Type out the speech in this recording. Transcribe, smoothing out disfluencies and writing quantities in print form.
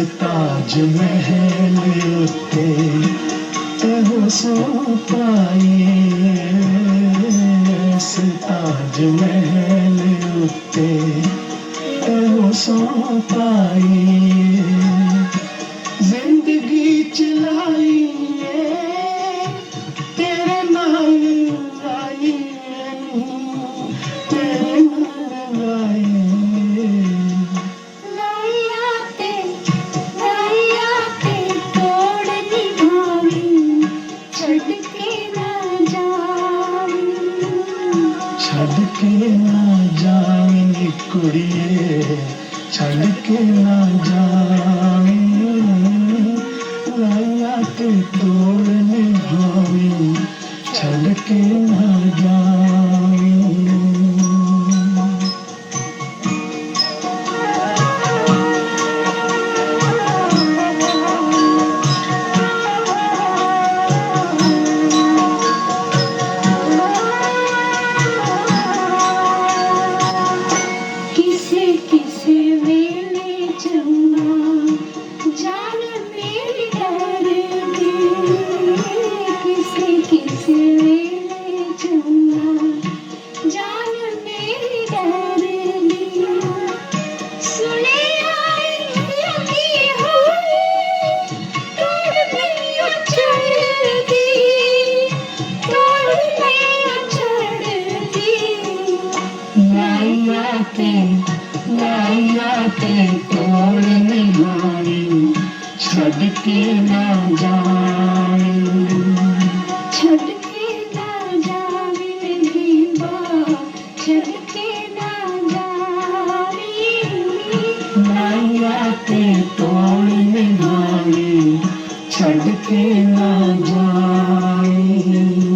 ताज महल उत्ते एहो सो पाए इस ताज महल उत्ते एहो सो पाए जिंदगी चलाई तेरे नाल आई तेरे नाल आई छड़ के ना जावी कुड़िए छड़ के ना जावी लाया ते तोड़ निभावी छड़ के ना जावी लाया ते तोड़ निभावी छड़ के ना जावी छड़ के ना जावी दीवा छड़ के ना जावी लाया ते तोड़ निभावी छड़ के ना जावी